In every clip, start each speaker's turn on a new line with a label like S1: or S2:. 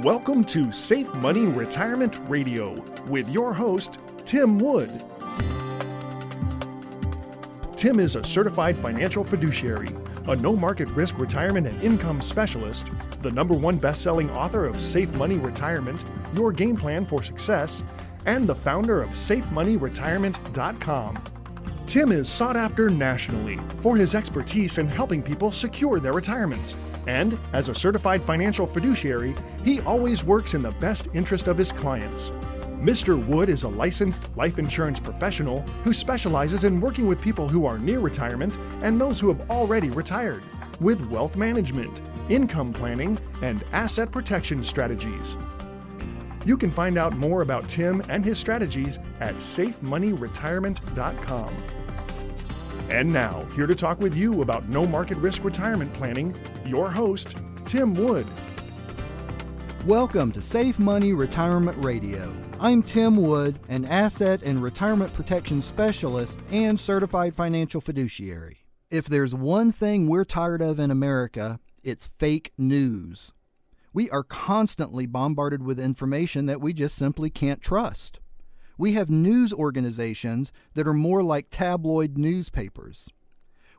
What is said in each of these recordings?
S1: Welcome to Safe Money Retirement Radio with your host, Tim Wood. Tim is a certified financial fiduciary, a no-market risk retirement and income specialist, the #1 best-selling author of Safe Money Retirement, Your Game Plan for Success, and the founder of SafeMoneyRetirement.com. Tim is sought after nationally for his expertise in helping people secure their retirements. And as a certified financial fiduciary, he always works in the best interest of his clients. Mr. Wood is a licensed life insurance professional who specializes in working with people who are near retirement and those who have already retired with wealth management, income planning, and asset protection strategies. You can find out more about Tim and his strategies at SafeMoneyRetirement.com. And now, here to talk with you about no market risk retirement planning, your host, Tim Wood.
S2: Welcome to Safe Money Retirement Radio. I'm Tim Wood, an asset and retirement protection specialist and certified financial fiduciary. If there's one thing we're tired of in America, it's fake news. We are constantly bombarded with information that we just simply can't trust. We have news organizations that are more like tabloid newspapers.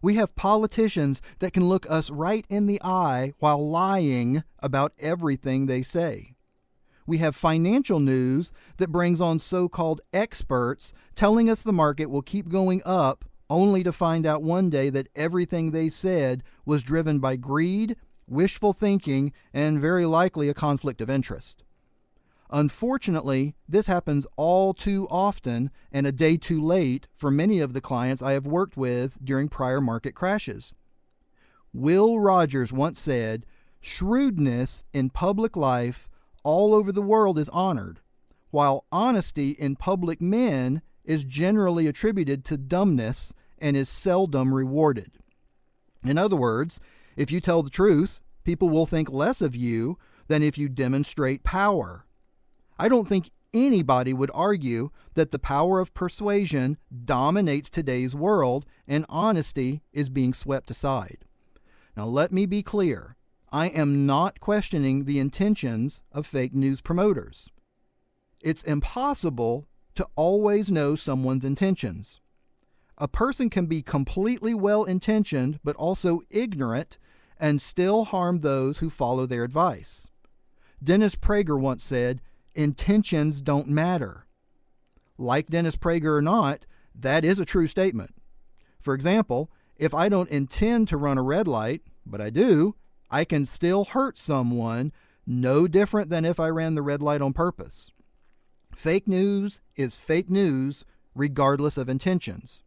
S2: We have politicians that can look us right in the eye while lying about everything they say. We have financial news that brings on so-called experts telling us the market will keep going up only to find out one day that everything they said was driven by greed, wishful thinking, and very likely a conflict of interest. Unfortunately, this happens all too often and a day too late for many of the clients I have worked with during prior market crashes. Will Rogers once said, "Shrewdness in public life all over the world is honored, while honesty in public men is generally attributed to dumbness and is seldom rewarded." In other words, if you tell the truth, people will think less of you than if you demonstrate power. I don't think anybody would argue that the power of persuasion dominates today's world and honesty is being swept aside. Now, let me be clear. I am not questioning the intentions of fake news promoters. It's impossible to always know someone's intentions. A person can be completely well-intentioned but also ignorant and still harm those who follow their advice. Dennis Prager once said, "Intentions don't matter." Like Dennis Prager or not, that is a true statement. For example, if I don't intend to run a red light, but I do, I can still hurt someone, no different than if I ran the red light on purpose. Fake news is fake news regardless of intentions.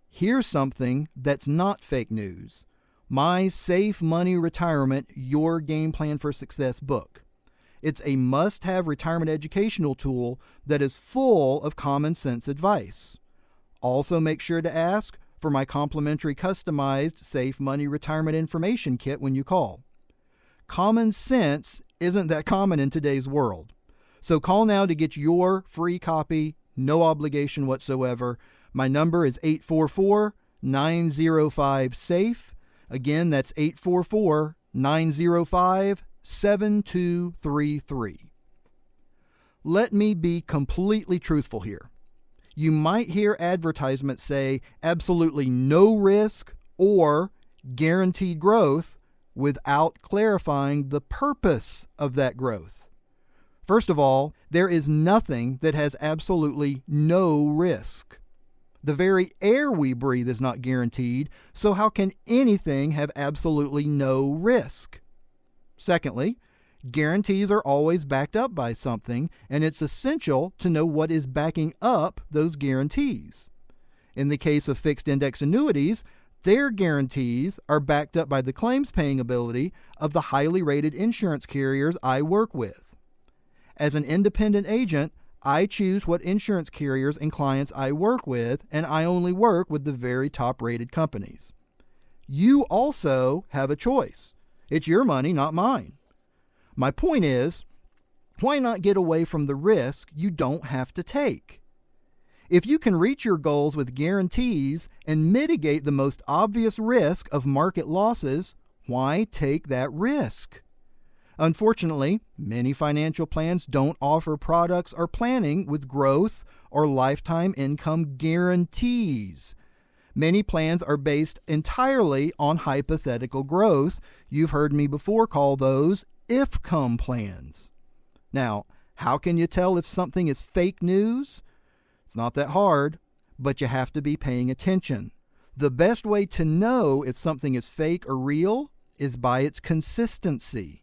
S2: Here's something that's not fake news. My Safe Money Retirement, Your Game Plan for Success book. It's a must-have retirement educational tool that is full of common sense advice. Also, make sure to ask for my complimentary customized Safe Money Retirement Information Kit when you call. Common sense isn't that common in today's world. So call now to get your free copy, no obligation whatsoever. My number is 844-905-SAFE. Again, that's 844-905-7233. Let me be completely truthful here. You might hear advertisements say absolutely no risk or guaranteed growth without clarifying the purpose of that growth. First of all, there is nothing that has absolutely no risk. The very air we breathe is not guaranteed, so how can anything have absolutely no risk? Secondly, guarantees are always backed up by something, and it's essential to know what is backing up those guarantees. In the case of fixed index annuities, their guarantees are backed up by the claims paying ability of the highly rated insurance carriers I work with. As an independent agent, I choose what insurance carriers and clients I work with, and I only work with the very top-rated companies. You also have a choice. It's your money, not mine. My point is, why not get away from the risk you don't have to take? If you can reach your goals with guarantees and mitigate the most obvious risk of market losses, why take that risk? Unfortunately, many financial plans don't offer products or planning with growth or lifetime income guarantees. Many plans are based entirely on hypothetical growth. You've heard me before call those if-come plans. Now, how can you tell if something is fake news? It's not that hard, but you have to be paying attention. The best way to know if something is fake or real is by its consistency.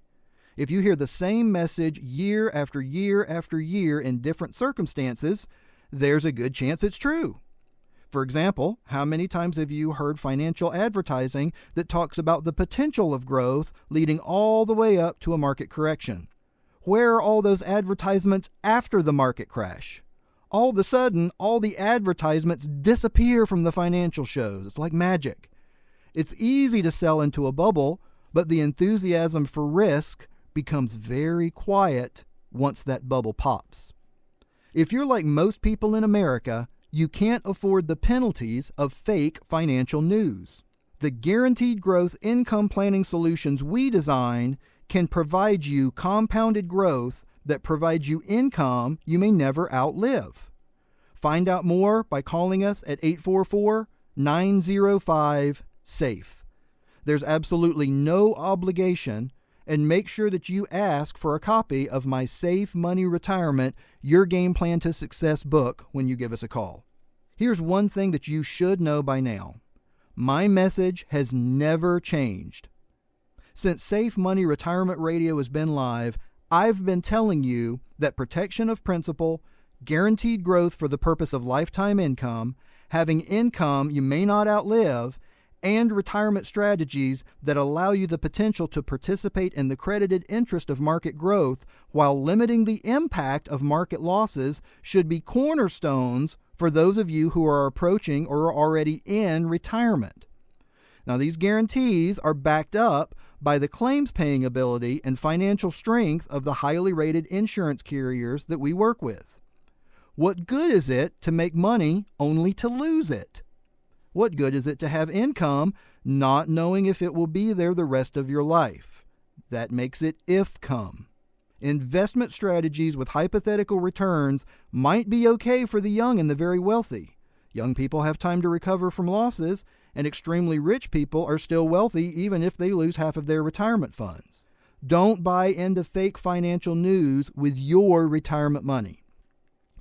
S2: If you hear the same message year after year after year in different circumstances, there's a good chance it's true. For example, how many times have you heard financial advertising that talks about the potential of growth leading all the way up to a market correction? Where are all those advertisements after the market crash? All of a sudden, all the advertisements disappear from the financial shows. It's like magic. It's easy to sell into a bubble, but the enthusiasm for risk becomes very quiet once that bubble pops. If you're like most people in America, you can't afford the penalties of fake financial news. The guaranteed growth income planning solutions we design can provide you compounded growth that provides you income you may never outlive. Find out more by calling us at 844-905-SAFE. There's absolutely no obligation, and make sure that you ask for a copy of my Safe Money Retirement, Your Game Plan to Success book when you give us a call. Here's one thing that you should know by now. My message has never changed. Since Safe Money Retirement Radio has been live, I've been telling you that protection of principal, guaranteed growth for the purpose of lifetime income, having income you may not outlive, and retirement strategies that allow you the potential to participate in the credited interest of market growth while limiting the impact of market losses should be cornerstones for those of you who are approaching or are already in retirement. Now, these guarantees are backed up by the claims paying ability and financial strength of the highly rated insurance carriers that we work with. What good is it to make money only to lose it? What good is it to have income not knowing if it will be there the rest of your life? That makes it if-come. Investment strategies with hypothetical returns might be okay for the young and the very wealthy. Young people have time to recover from losses, and extremely rich people are still wealthy even if they lose half of their retirement funds. Don't buy into fake financial news with your retirement money.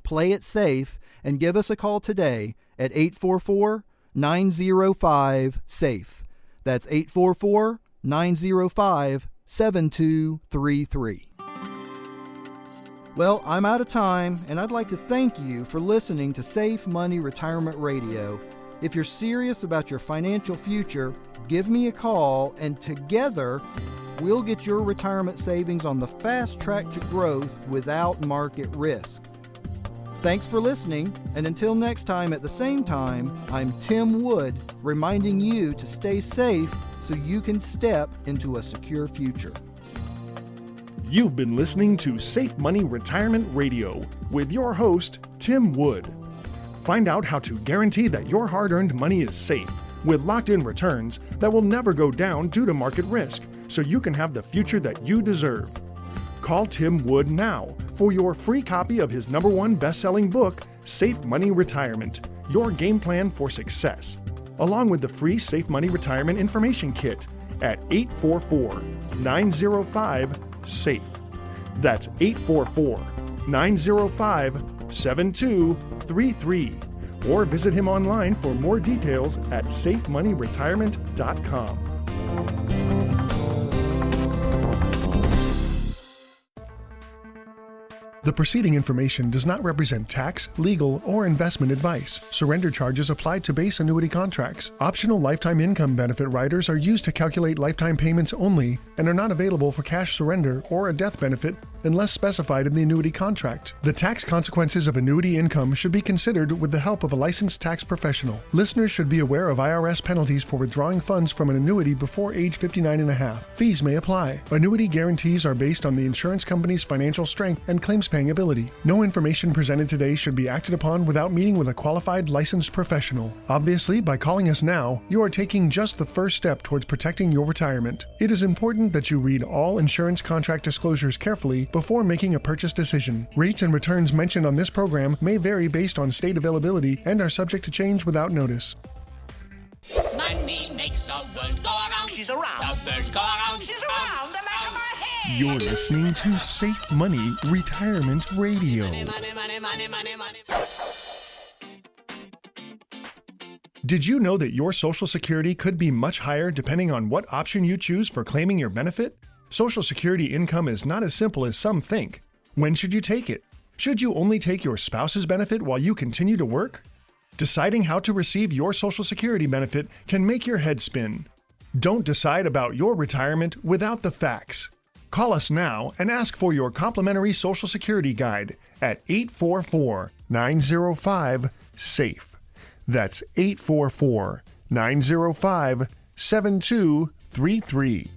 S2: Play it safe and give us a call today at 844-905-SAFE. That's 844-905-7233. Well, I'm out of time, and I'd like to thank you for listening to Safe Money Retirement Radio. If you're serious about your financial future, give me a call, and together we'll get your retirement savings on the fast track to growth without market risk. Thanks for listening, and until next time at the same time, I'm Tim Wood, reminding you to stay safe so you can step into a secure future.
S1: You've been listening to Safe Money Retirement Radio with your host, Tim Wood. Find out how to guarantee that your hard-earned money is safe with locked-in returns that will never go down due to market risk, so you can have the future that you deserve. Call Tim Wood now for your free copy of his #1 best-selling book, Safe Money Retirement, Your Game Plan for Success, along with the free Safe Money Retirement Information Kit at 844-905-SAFE. That's 844-905-7233. Or visit him online for more details at safemoneyretirement.com. The preceding information does not represent tax, legal, or investment advice. Surrender charges apply to base annuity contracts. Optional lifetime income benefit riders are used to calculate lifetime payments only and are not available for cash surrender or a death benefit unless specified in the annuity contract. The tax consequences of annuity income should be considered with the help of a licensed tax professional. Listeners should be aware of IRS penalties for withdrawing funds from an annuity before age 59 and a half. Fees may apply. Annuity guarantees are based on the insurance company's financial strength and claims-paying ability. No information presented today should be acted upon without meeting with a qualified licensed professional. Obviously, by calling us now, you are taking just the first step towards protecting your retirement. It is important that you read all insurance contract disclosures carefully before making a purchase decision. Rates and returns mentioned on this program may vary based on state availability and are subject to change without notice.
S3: Money makes the world go around.
S4: She's around.
S3: The birds go around.
S4: She's around the back of my head.
S1: You're listening to Safe Money Retirement Radio.
S3: Money, money, money, money, money, money.
S1: Did you know that your Social Security could be much higher depending on what option you choose for claiming your benefit? Social Security income is not as simple as some think. When should you take it? Should you only take your spouse's benefit while you continue to work? Deciding how to receive your Social Security benefit can make your head spin. Don't decide about your retirement without the facts. Call us now and ask for your complimentary Social Security guide at 844-905-SAFE. That's 844-905-7233.